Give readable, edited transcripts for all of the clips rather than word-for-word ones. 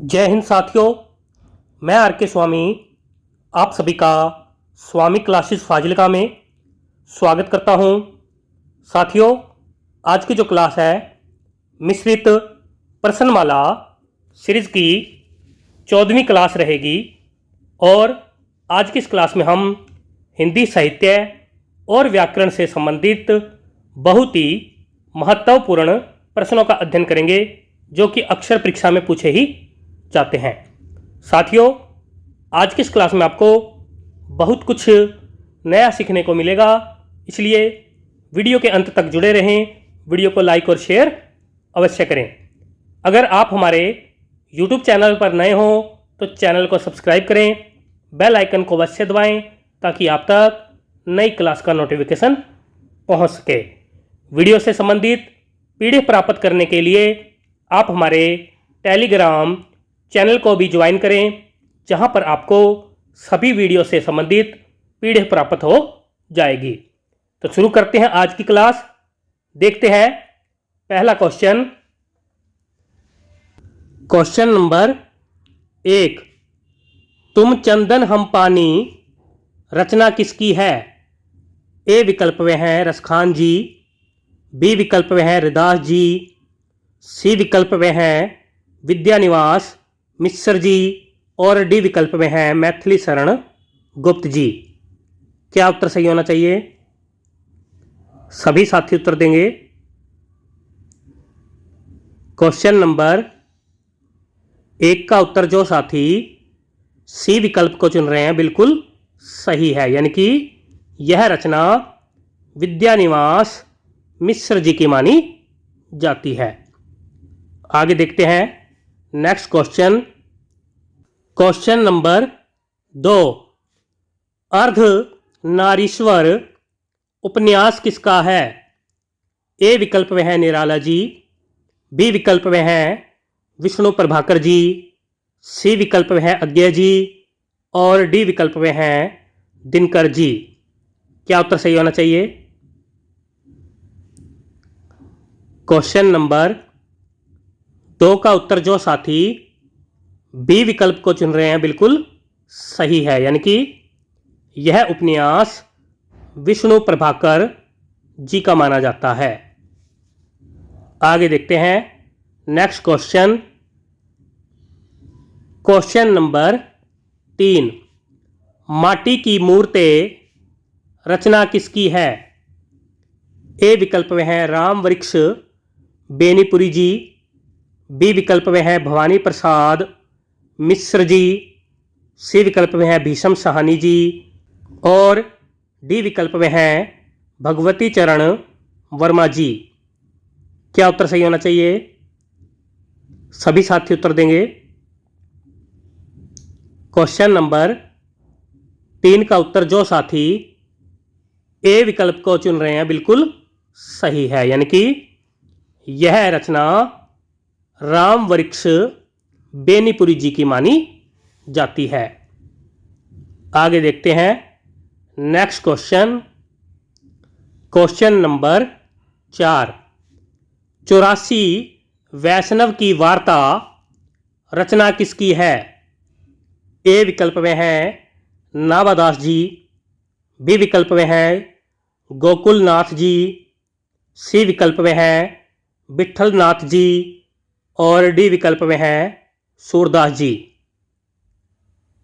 जय हिंद साथियों। मैं आर के स्वामी आप सभी का स्वामी क्लासेस फाजिलका में स्वागत करता हूं। साथियों, आज की जो क्लास है मिश्रित प्रश्नमाला सीरीज की 14वीं क्लास रहेगी और आज की इस क्लास में हम हिंदी साहित्य और व्याकरण से संबंधित बहुत ही महत्वपूर्ण प्रश्नों का अध्ययन करेंगे जो कि अक्सर परीक्षा में पूछे ही जाते हैं। साथियों, आज की इस क्लास में आपको बहुत कुछ नया सीखने को मिलेगा, इसलिए वीडियो के अंत तक जुड़े रहें। वीडियो को लाइक और शेयर अवश्य करें। अगर आप हमारे YouTube चैनल पर नए हो तो चैनल को सब्सक्राइब करें, बेल आइकन को अवश्य दबाएं ताकि आप तक नई क्लास का नोटिफिकेशन पहुंच सके। वीडियो से संबंधित PDF प्राप्त करने के लिए आप हमारे टेलीग्राम चैनल को भी ज्वाइन करें, जहां पर आपको सभी वीडियो से संबंधित PDF प्राप्त हो जाएगी। तो शुरू करते हैं आज की क्लास। देखते हैं पहला क्वेश्चन। क्वेश्चन नंबर 1, तुम चंदन हम पानी रचना किसकी है? ए विकल्प में है रसखान जी, बी विकल्प में है रैदास जी, सी विकल्प में है विद्यानिवास मिश्र जी और डी विकल्प में है मैथिली शरण गुप्त जी। क्या उत्तर सही होना चाहिए? सभी साथी उत्तर देंगे। क्वेश्चन नंबर 1 का उत्तर जो साथी सी विकल्प को चुन रहे हैं बिल्कुल सही है, यानी कि यह रचना विद्यानिवास मिश्र जी की मानी जाती है। आगे देखते हैं नेक्स्ट क्वेश्चन। क्वेश्चन नंबर 2, अर्ध नारीश्वर उपन्यास किसका है? ए विकल्प में है निराला जी, बी विकल्प में है विष्णु प्रभाकर जी, सी विकल्प में है अज्ञे जी और डी विकल्प में है दिनकर जी। क्या उत्तर सही होना चाहिए? क्वेश्चन नंबर 2 का उत्तर जो साथी बी विकल्प को चुन रहे हैं बिल्कुल सही है, यानी कि यह उपन्यास विष्णु प्रभाकर जी का माना जाता है। आगे देखते हैं नेक्स्ट क्वेश्चन। क्वेश्चन नंबर 3, माटी की मूर्तें रचना किसकी है? ए विकल्प में है राम वृक्ष बेनीपुरी जी, बी विकल्प में है भवानी प्रसाद मिश्र जी, सी विकल्प में है भीषम साहनी जी और डी विकल्प में है भगवती चरण वर्मा जी। क्या उत्तर सही होना चाहिए? सभी साथी उत्तर देंगे। क्वेश्चन नंबर 3 का उत्तर जो साथी ए विकल्प को चुन रहे हैं बिल्कुल सही है, यानी कि यह रचना राम वृक्ष बेनीपुरी जी की मानी जाती है। आगे देखते हैं नेक्स्ट क्वेश्चन। क्वेश्चन नंबर 4, 84 वैष्णव की वार्ता रचना किसकी है? ए विकल्प में है नाभादास जी, बी विकल्प में है गोकुलनाथ जी, सी विकल्प में है विठलनाथ जी और डी विकल्प में है सूरदास जी।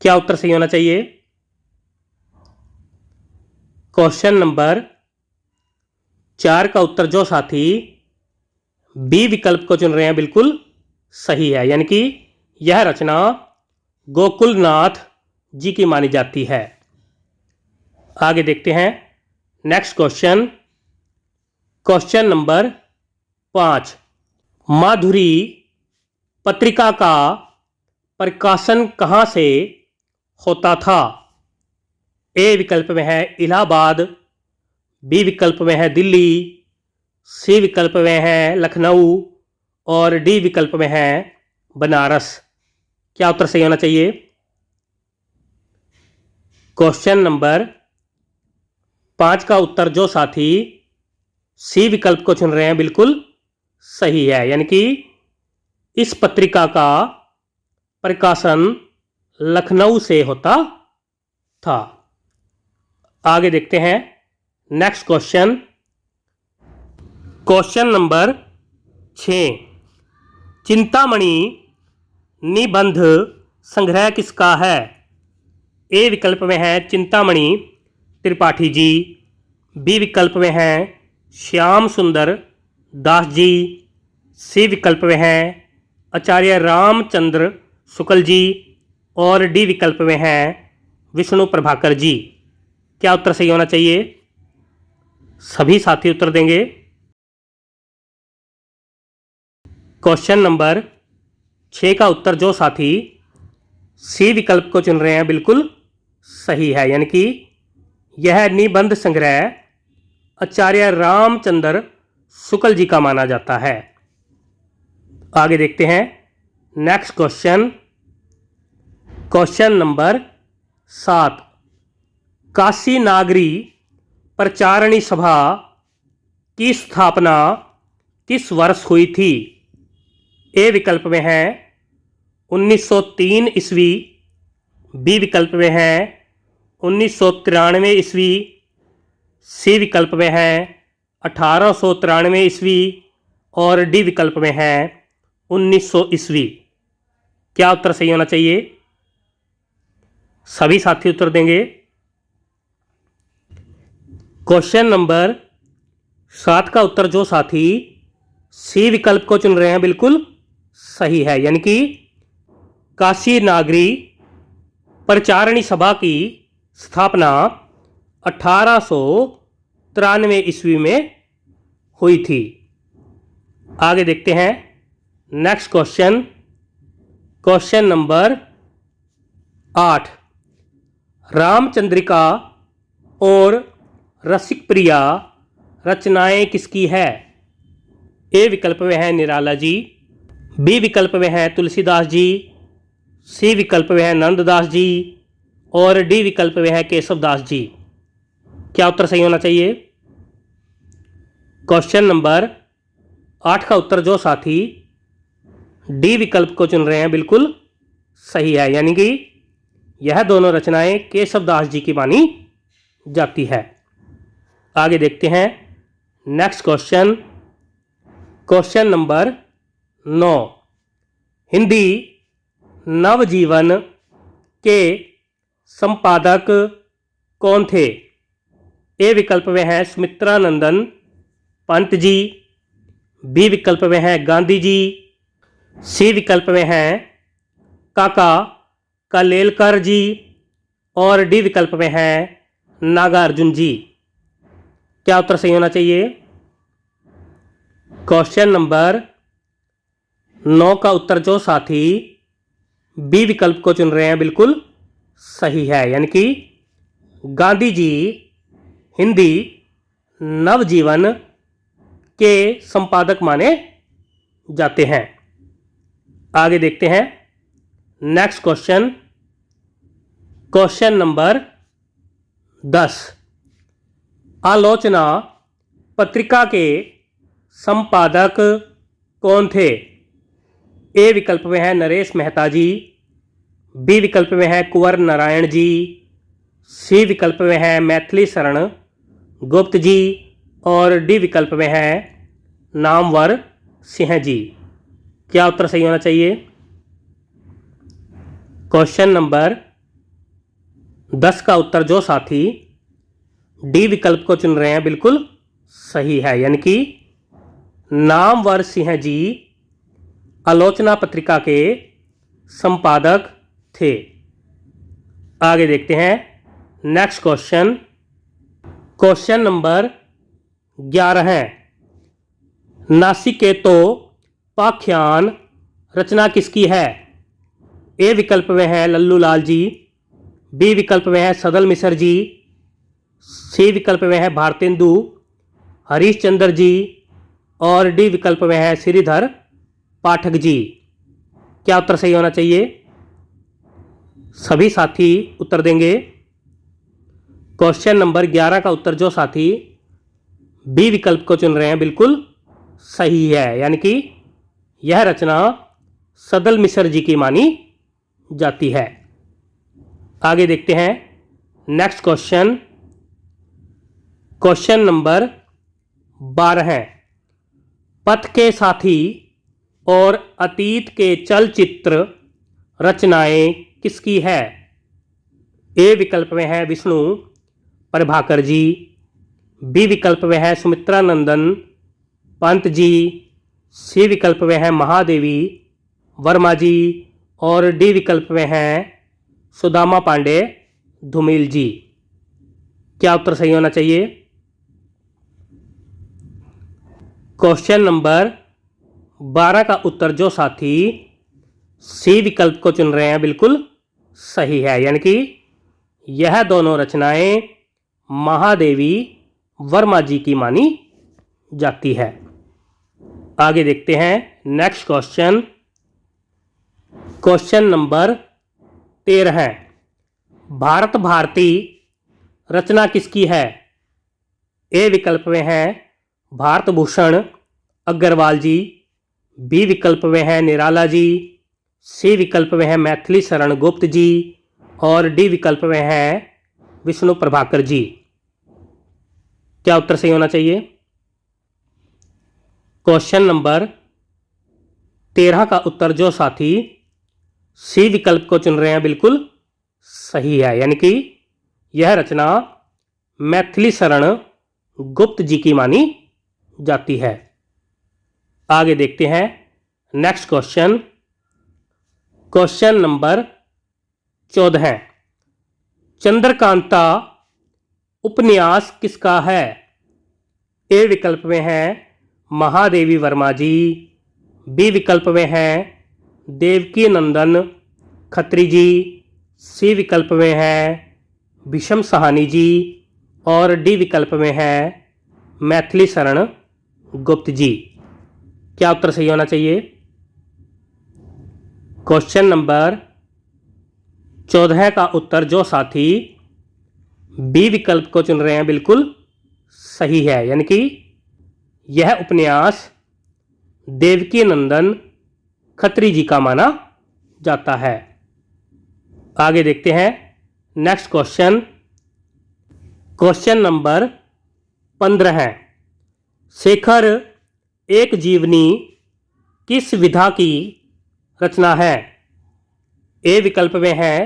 क्या उत्तर सही होना चाहिए? क्वेश्चन नंबर 4 का उत्तर जो साथी बी विकल्प को चुन रहे हैं बिल्कुल सही है, यानी कि यह रचना गोकुलनाथ जी की मानी जाती है। आगे देखते हैं नेक्स्ट क्वेश्चन। क्वेश्चन नंबर 5, माधुरी पत्रिका का प्रकाशन कहाँ से होता था? ए विकल्प में है इलाहाबाद, बी विकल्प में है दिल्ली, सी विकल्प में है लखनऊ और डी विकल्प में है बनारस। क्या उत्तर सही होना चाहिए? क्वेश्चन नंबर 5 का उत्तर जो साथी सी विकल्प को चुन रहे हैं बिल्कुल सही है, यानी कि इस पत्रिका का प्रकाशन लखनऊ से होता था। आगे देखते हैं next question. Question number 6, Chintamani निबंध संग्रह किसका है? ए विकल्प में है चिंतामणि त्रिपाठी जी, बी विकल्प में है श्याम सुंदर दास जी, सी विकल्प में है आचार्य रामचंद्र शुक्ल जी और डी विकल्प में है विष्णु प्रभाकर जी। क्या उत्तर सही होना चाहिए? सभी साथी उत्तर देंगे। क्वेश्चन नंबर 6 का उत्तर जो साथी सी विकल्प को चुन रहे हैं बिल्कुल सही है, यानी कि यह निबंध संग्रह आचार्य रामचंद्र शुक्ल जी का माना जाता है। आगे देखते हैं next question. Question number 7, Kashi Nagari Pracharini Sabha की स्थापना किस वर्ष हुई थी? ए विकल्प में है 1903 ईस्वी, बी विकल्प में है 1993 ईस्वी, सी विकल्प में है 1893 ईस्वी और डी विकल्प में है 1900 ईस्वी। क्या उत्तर सही होना चाहिए? सभी साथी उत्तर देंगे। क्वेश्चन नंबर 7 का उत्तर जो साथी सी विकल्प को चुन रहे हैं बिल्कुल सही है, यानी कि काशी नागरी प्रचारणी सभा की स्थापना 1893 ईस्वी में हुई थी। आगे देखते हैं next question. Question number 8, Ramchandrika और रसिक प्रिया रचनाएं किसकी है? ए विकल्प में है निराला जी, बी विकल्प में है तुलसीदास जी, सी विकल्प में है नंददास जी और डी विकल्प में है केशवदास जी। क्या उत्तर सही होना चाहिए? क्वेश्चन नंबर 8 का उत्तर जो साथी डी विकल्प को चुन रहे हैं बिल्कुल सही है, यानी कि यह दोनों रचनाएं केशवदास जी की मानी जाती है। आगे देखते हैं next question. Question number 9, Hindi Navjivan के संपादक कौन थे? ए विकल्प में है सुमित्रानंदन पंत जी, बी विकल्प में है गांधी जी, सी विकल्प में है काका कालेलकर जी और डी विकल्प में है नागार्जुन जी। क्या उत्तर सही होना चाहिए? क्वेश्चन नंबर 9 का उत्तर जो साथी बी विकल्प को चुन रहे हैं बिल्कुल सही है, यानी कि गांधी जी हिंदी नवजीवन के संपादक माने जाते हैं। आगे देखते हैं नेक्स्ट क्वेश्चन। क्वेश्चन नंबर 10, आलोचना पत्रिका के संपादक कौन थे? ए विकल्प में है नरेश मेहता जी, बी विकल्प में है कुंवर नारायण जी, सी विकल्प में है मैथिली शरण गुप्त जी और डी विकल्प में है नामवर सिंह जी। क्या उत्तर सही होना चाहिए? क्वेश्चन नंबर 10 का उत्तर जो साथी डी विकल्प को चुन रहे हैं बिल्कुल सही है, यानी कि नामवर सिंह जी आलोचना पत्रिका के संपादक थे। आगे देखते हैं नेक्स्ट क्वेश्चन। क्वेश्चन नंबर 11 है, नासिकेतो पाख्यान रचना किसकी है? ए विकल्प में है लल्लू लाल जी, बी विकल्प में है सदल मिश्र जी, सी विकल्प में है भारतेंदु हरीशचंद्र जी और डी विकल्प में है श्रीधर पाठक जी। क्या उत्तर सही होना चाहिए? सभी साथी उत्तर देंगे। क्वेश्चन नंबर 11 का उत्तर जो साथी बी विकल्प को चुन रहे हैं बिल्कुल सही है, यानी कि यह रचना सदल मिश्र जी की मानी जाती है। आगे देखते हैं नेक्स्ट क्वेश्चन। क्वेश्चन नंबर 12 है, पथ के साथी और अतीत के चलचित्र रचनाएं किसकी है? ए विकल्प में है विष्णु प्रभाकर जी, बी विकल्प में है सुमित्रा नंदन पंत जी, सी विकल्प में है महादेवी वर्मा जी और डी विकल्प में है सुदामा पांडे धूमिल जी। क्या उत्तर सही होना चाहिए? क्वेश्चन नंबर 12 का उत्तर जो साथी सी विकल्प को चुन रहे हैं बिल्कुल सही है, यानी कि यह दोनों रचनाएं महादेवी वर्मा जी की मानी जाती है। आगे देखते हैं नेक्स्ट क्वेश्चन। क्वेश्चन नंबर 13 है, भारत भारती रचना किसकी है? ए विकल्प में है भारत भूषण अग्रवाल जी, बी विकल्प में है निराला जी, सी विकल्प में है मैथिली शरण गुप्त जी और डी विकल्प में है विष्णु प्रभाकर जी। क्या उत्तर सही होना चाहिए? क्वेश्चन नंबर 13 का उत्तर जो साथी सी विकल्प को चुन रहे हैं बिल्कुल सही है, यानी कि यह रचना मैथिली शरण गुप्त जी की मानी जाती है। आगे देखते हैं नेक्स्ट क्वेश्चन। क्वेश्चन नंबर 14 है, चंद्रकांता उपन्यास किसका है? ए विकल्प में है महादेवी वर्मा जी, बी विकल्प में है देवकी नंदन खत्री जी, सी विकल्प में है भीषम सहानी जी और डी विकल्प में है मैथिली शरण गुप्त जी। क्या उत्तर सही होना चाहिए? क्वेश्चन नंबर 14 का उत्तर जो साथी बी विकल्प को चुन रहे हैं बिल्कुल सही है, यानी कि यह उपन्यास देवकी नंदन खत्री जी का माना जाता है। आगे देखते हैं नेक्स्ट क्वेश्चन। क्वेश्चन नंबर 15 है, शेखर एक जीवनी किस विधा की रचना है? ए विकल्प में है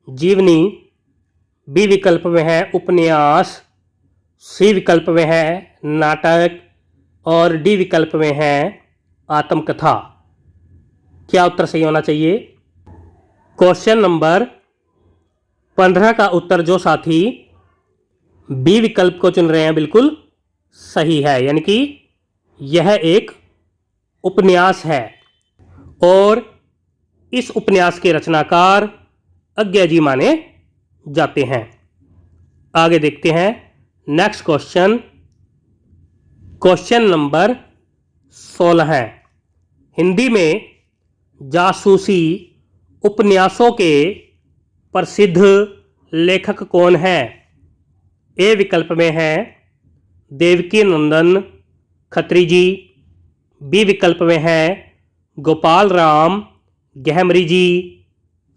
जीवनी, बी विकल्प में है उपन्यास, सी विकल्प में है नाटक और डी विकल्प में है आत्मकथा। क्या उत्तर सही होना चाहिए? क्वेश्चन नंबर 15 का उत्तर जो साथी बी विकल्प को चुन रहे हैं बिल्कुल सही है, यानी कि यह एक उपन्यास है और इस उपन्यास के रचनाकार अज्ञा जी माने जाते हैं। आगे देखते हैं नेक्स्ट क्वेश्चन। क्वेश्चन नंबर 16 है, हिंदी में जासूसी उपन्यासों के प्रसिद्ध लेखक कौन हैं? ए विकल्प में है देवकी नंदन खत्री जी, बी विकल्प में है गोपाल राम गहमरी जी,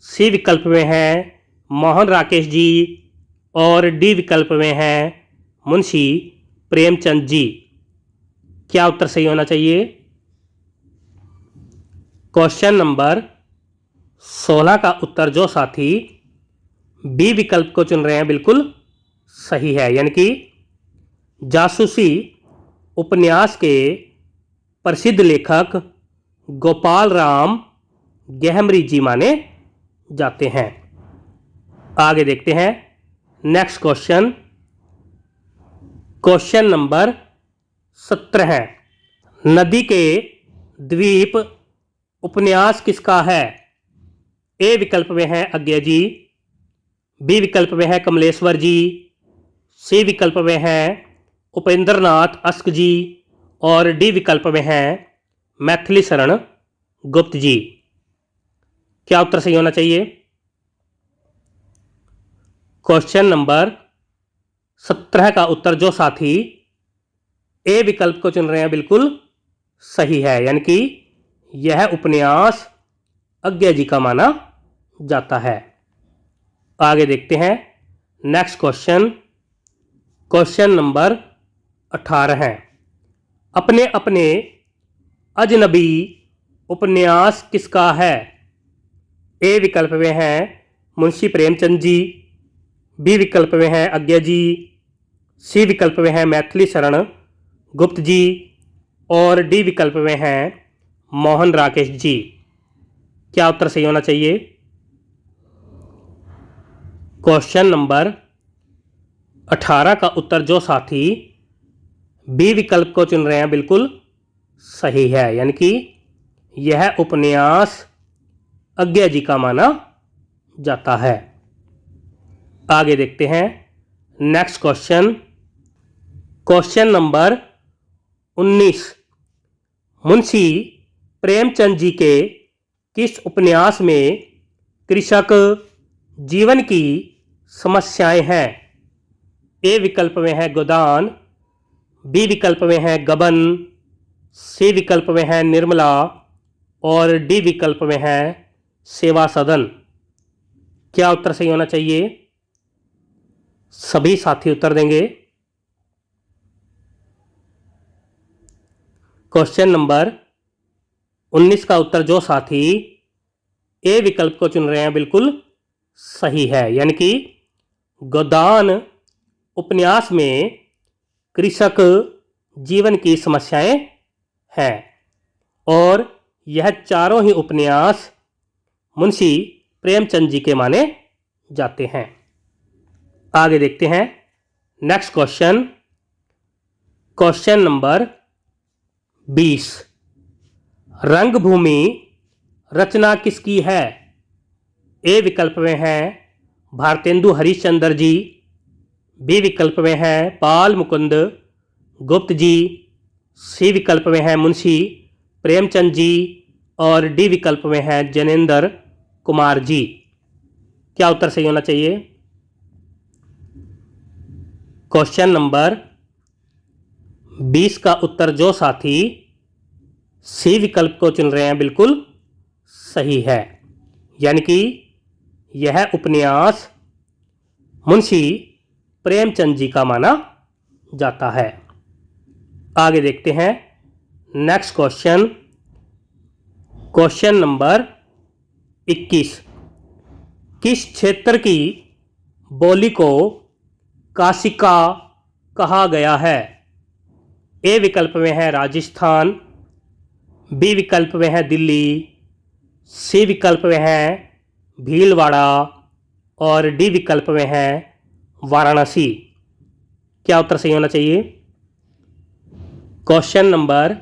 सी विकल्प में है मोहन राकेश जी और डी विकल्प में है मुंशी प्रेमचंद जी। क्या उत्तर सही होना चाहिए? क्वेश्चन नंबर 16 का उत्तर जो साथी बी विकल्प को चुन रहे हैं बिल्कुल सही है, यानी कि जासूसी उपन्यास के प्रसिद्ध लेखक गोपाल राम गहमरी जी माने जाते हैं। आगे देखते हैं नेक्स्ट क्वेश्चन। क्वेश्चन नंबर 17 है, नदी के द्वीप उपन्यास किसका है? ए विकल्प में है अज्ञा जी, बी विकल्प में है कमलेश्वर जी, सी विकल्प में है उपेंद्र नाथ अस्क जी और डी विकल्प में है मैथिली शरण गुप्त जी। क्या उत्तर सही होना चाहिए? क्वेश्चन नंबर 17 का उत्तर जो साथी ए विकल्प को चुन रहे हैं बिल्कुल सही है, यानी कि यह उपन्यास अज्ञा जी का माना जाता है। आगे देखते हैं नेक्स्ट क्वेश्चन। क्वेश्चन नंबर 18 है, अपने अपने अजनबी उपन्यास किसका है? ए विकल्प में है मुंशी प्रेमचंद जी, बी विकल्प में है अज्ञा जी, सी विकल्प में है मैथिली शरण गुप्त जी और डी विकल्प में है मोहन राकेश जी। क्या उत्तर सही होना चाहिए? क्वेश्चन नंबर 18 का उत्तर जो साथी बी विकल्प को चुन रहे हैं बिल्कुल सही है, यानी कि यह उपन्यास अज्ञा जी का माना जाता है। आगे देखते हैं next question. Question number 19, Munshi Premchand ji के किस उपन्यास में कृषक जीवन की समस्याएं हैं? ए विकल्प में है गोदान, बी विकल्प में है गबन, सी विकल्प में है निर्मला और डी विकल्प में है सेवा सदन। क्या उत्तर सही होना चाहिए? सभी साथी उत्तर देंगे। क्वेश्चन नंबर 19 का उत्तर जो साथी ए विकल्प को चुन रहे हैं बिल्कुल सही है, यानी कि गोदान उपन्यास में कृषक जीवन की समस्याएं हैं और यह चारों ही उपन्यास मुंशी प्रेमचंद जी के माने जाते हैं। आगे देखते हैं नेक्स्ट क्वेश्चन। क्वेश्चन नंबर 20, रंगभूमि रचना किसकी है? ए विकल्प में है भारतेंदु हरिश्चंद्र जी, बी विकल्प में है बाल मुकुंद गुप्त जी, सी विकल्प में है मुंशी प्रेमचंद जी और डी विकल्प में है जैनेन्द्र कुमार जी। क्या उत्तर सही होना चाहिए? क्वेश्चन नंबर 20 का उत्तर जो साथी सी विकल्प को चुन रहे हैं बिल्कुल सही है, यानी कि यह उपन्यास मुंशी प्रेमचंद जी का माना जाता है। आगे देखते हैं नेक्स्ट क्वेश्चन। क्वेश्चन नंबर 21, किस क्षेत्र की बोली को काशिका कहा गया है? ए विकल्प में है राजस्थान, बी विकल्प में है दिल्ली, सी विकल्प में है भीलवाड़ा और डी विकल्प में है वाराणसी। क्या उत्तर सही होना चाहिए? क्वेश्चन नंबर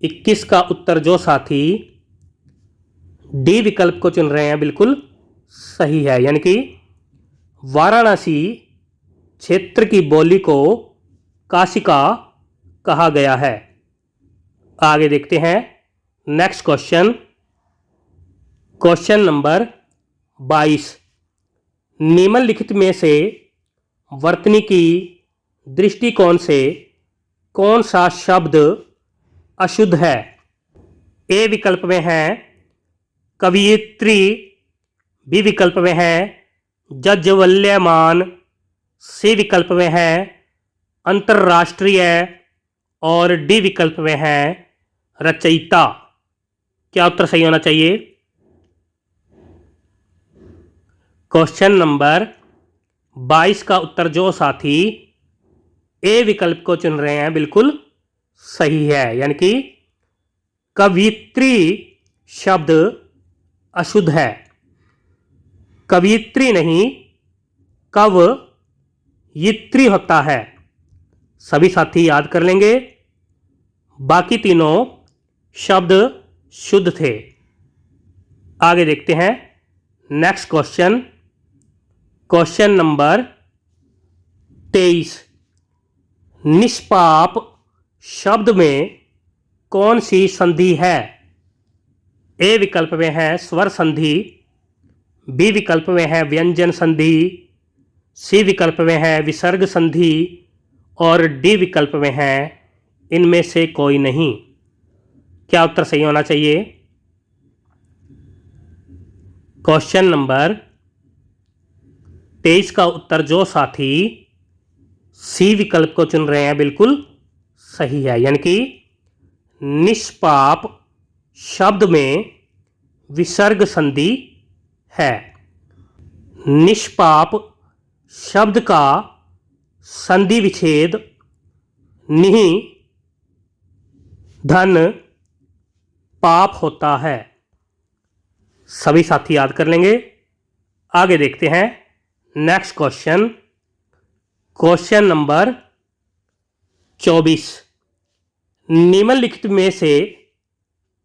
21 का उत्तर जो साथी डी विकल्प को चुन रहे हैं बिल्कुल सही है, यानी कि वाराणसी क्षेत्र की बोली को काशिका कहा गया है। आगे देखते हैं नेक्स्ट क्वेश्चन। क्वेश्चन नंबर 22, निम्नलिखित में से वर्तनी दृष्टिकोण से कौन सा शब्द अशुद्ध है? ए विकल्प में है कवयित्री, बी विकल्प में है जज्वल्यमान, सी विकल्प में है अंतर्राष्ट्रीय और डी विकल्प में है रचयिता। क्या उत्तर सही होना चाहिए? क्वेश्चन नंबर 22 का उत्तर जो साथी ए विकल्प को चुन रहे हैं बिल्कुल सही है, यानी कि कवयित्री शब्द अशुद्ध है। कवयित्री नहीं कवयित्री होता है। सभी साथी याद कर लेंगे, बाकी तीनों शब्द शुद्ध थे। आगे देखते हैं नेक्स्ट क्वेश्चन। क्वेश्चन नंबर 23, निष्पाप शब्द में कौन सी संधि है? ए विकल्प में है स्वर संधि, बी विकल्प में है व्यंजन संधि, सी विकल्प में है विसर्ग संधि और डी विकल्प में है इनमें से कोई नहीं। क्या उत्तर सही होना चाहिए? क्वेश्चन नंबर 23 का उत्तर जो साथी सी विकल्प को चुन रहे हैं बिल्कुल सही है, यानी कि निष्पाप शब्द में विसर्ग संधि है। निष्पाप शब्द का संधि विच्छेद निहि धन पाप होता है। सभी साथी याद कर लेंगे। आगे देखते हैं नेक्स्ट क्वेश्चन, क्वेश्चन नंबर 24। निम्नलिखित में से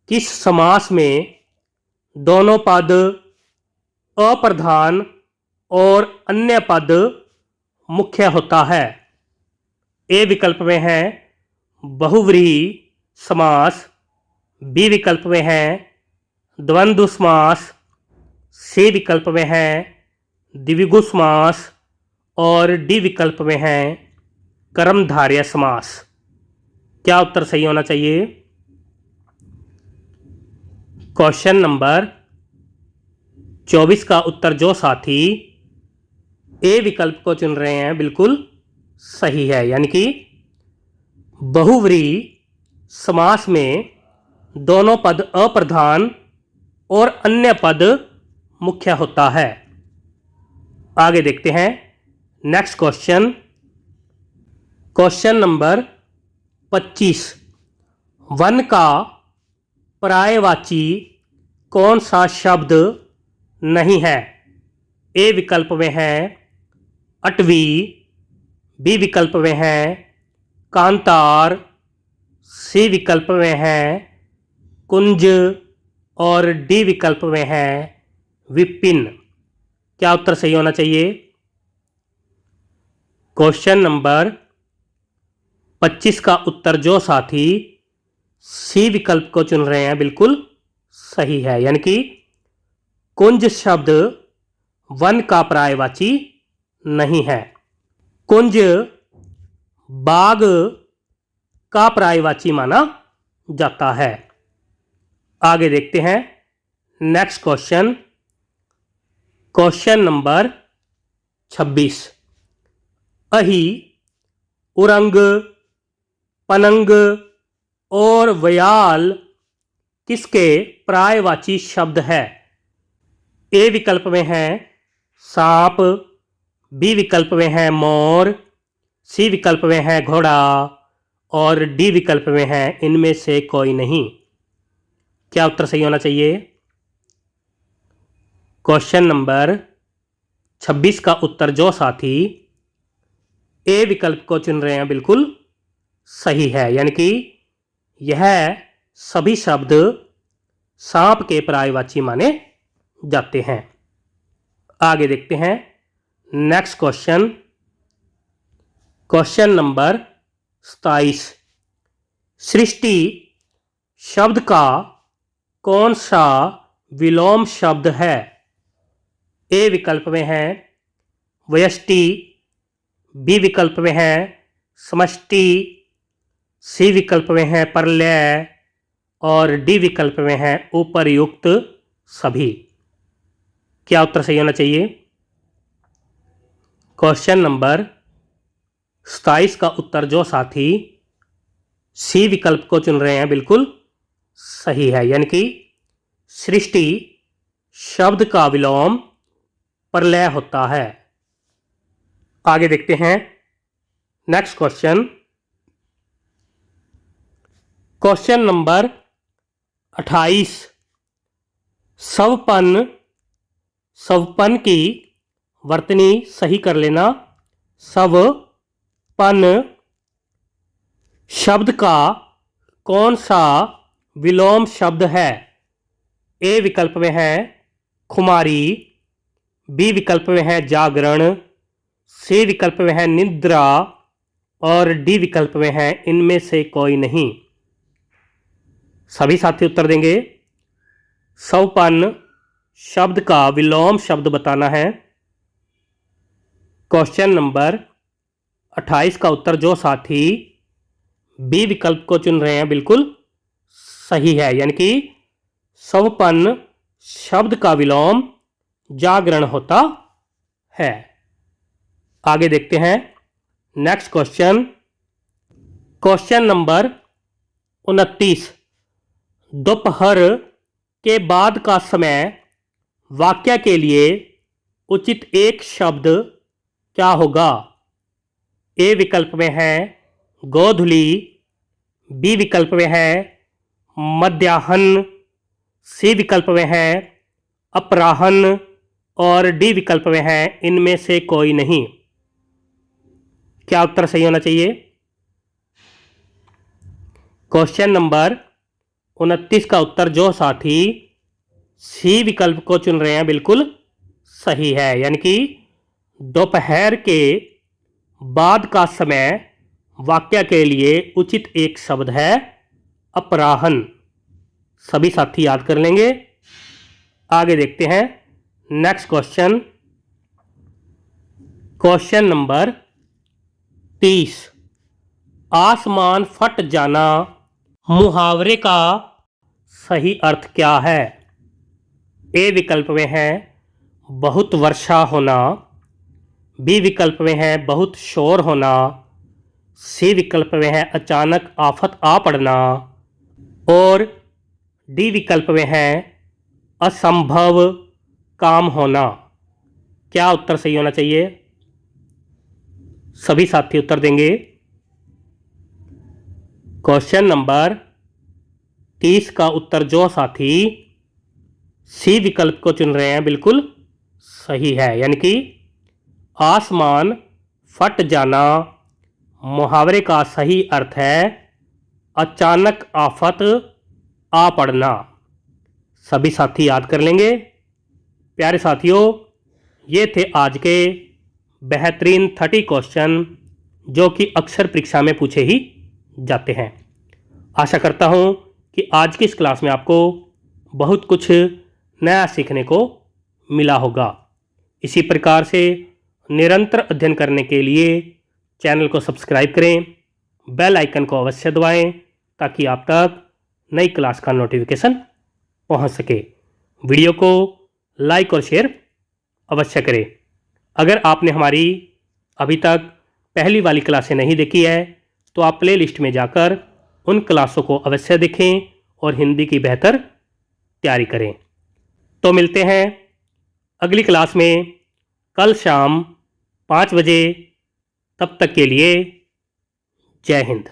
किस समास में दोनों पद अप्रधान और अन्य पद मुख्य होता है? ए विकल्प में है बहुव्रीहि समास, बी विकल्प में है द्वंद्व समास, सी विकल्प में है द्विगु समास और डी विकल्प में है कर्मधारय समास। क्या उत्तर सही होना चाहिए? क्वेश्चन नंबर 24 का उत्तर जो साथी ए विकल्प को चुन रहे हैं बिल्कुल सही है, यानी कि बहुव्रीहि समास में दोनों पद अप्रधान और अन्य पद मुख्य होता है। आगे देखते हैं next question, question number 25। One का पर्यायवाची कौन सा शब्द नहीं है? ए विकल्प में है अटवी, बी विकल्प में है कांतार, सी विकल्प में है कुंज और डी विकल्प में है विपिन। क्या उत्तर सही होना चाहिए? क्वेश्चन नंबर 25 का उत्तर जो साथी सी विकल्प को चुन रहे हैं बिल्कुल सही है, यानी कि कुंज शब्द वन का पर्यायवाची नहीं है। कुंज बाग का पर्यायवाची माना जाता है। आगे देखते हैं नेक्स्ट क्वेश्चन, क्वेश्चन नंबर 26। अहि, उरंग, पनंग और व्याल किसके पर्यायवाची शब्द है? ए विकल्प में है सांप, बी विकल्प में है मोर, सी विकल्प में है घोड़ा और डी विकल्प में है इनमें से कोई नहीं। क्या उत्तर सही होना चाहिए? क्वेश्चन नंबर 26 का उत्तर जो साथी ए विकल्प को चुन रहे हैं बिल्कुल सही है, यानी कि यह सभी शब्द सांप के पर्यायवाची माने जाते हैं। आगे देखते हैं नेक्स्ट क्वेश्चन, क्वेश्चन नंबर 27। सृष्टि शब्द का कौन सा विलोम शब्द है? ए विकल्प में है व्यष्टि, बी विकल्प में है समष्टि, सी विकल्प में है प्रलय और डी विकल्प में है उपर्युक्त सभी। क्या उत्तर सही होना चाहिए? क्वेश्चन नंबर 27 का उत्तर जो साथी सी विकल्प को चुन रहे हैं बिल्कुल सही है, यानी कि सृष्टि शब्द का विलोम प्रलय होता है। आगे देखते हैं नेक्स्ट क्वेश्चन, क्वेश्चन नंबर 28। स्वपन, स्वपन की वर्तनी सही कर लेना। स्वपन शब्द का कौन सा विलोम शब्द है? ए विकल्प में है खुमारी, बी विकल्प में है जागरण, सी विकल्प में है निद्रा और डी विकल्प में है इनमें से कोई नहीं। सभी साथी उत्तर देंगे। स्वपन शब्द का विलोम शब्द बताना है। क्वेश्चन नंबर 28 का उत्तर जो साथी बी विकल्प को चुन रहे हैं बिल्कुल सही है, यानी कि स्वपन शब्द का विलोम जागरण होता है। आगे देखते हैं नेक्स्ट क्वेश्चन। Question number 29। दोपहर के बाद का समय वाक्य के लिए उचित एक शब्द क्या होगा? ए विकल्प में है गोधूली, बी विकल्प में है मध्याह्न, सी विकल्प में है अपराह्न और डी विकल्प में है इनमें से कोई नहीं। क्या उत्तर सही होना चाहिए? क्वेश्चन नंबर 29 का उत्तर जो साथी सी विकल्प को चुन रहे हैं बिल्कुल सही है, यानी कि दोपहर के बाद का समय वाक्य के लिए उचित एक शब्द है अपराह्न। सभी साथी याद कर लेंगे। आगे देखते हैं नेक्स्ट क्वेश्चन। Question number 30। आसमान फट जाना मुहावरे का सही अर्थ क्या है? ए विकल्प में है बहुत वर्षा होना, बी विकल्प में है बहुत शोर होना, सी विकल्प में है अचानक आफत आ पड़ना और डी विकल्प में है असंभव काम होना। क्या उत्तर सही होना चाहिए? सभी साथी उत्तर देंगे। क्वेश्चन नंबर 30 का उत्तर जो साथी सी विकल्प को चुन रहे हैं बिल्कुल सही है, यानी कि आसमान फट जाना मुहावरे का सही अर्थ है अचानक आफत आ पड़ना। सभी साथी याद कर लेंगे। प्यारे साथियों, ये थे आज के बेहतरीन 30 क्वेश्चन जो कि अक्सर परीक्षा में पूछे ही जाते हैं। आशा करता हूँ कि आज की इस क्लास में आपको बहुत कुछ नया सीखने को मिला होगा। इसी प्रकार से निरंतर अध्ययन करने के लिए चैनल को सब्सक्राइब करें, बेल आइकन को अवश्य दबाएं ताकि आप तक नई क्लास का नोटिफिकेशन पहुंच सके। वीडियो को लाइक और शेयर अवश्य करें। अगर आपने हमारी अभी तक पहली वाली क्लासें नहीं देखी है तो आप प्ले लिस्ट में जाकर उन क्लासों को अवश्य देखें और हिंदी की बेहतर तैयारी करें। तो मिलते हैं अगली क्लास में कल शाम 5 बजे। तब तक के लिए जय हिंद।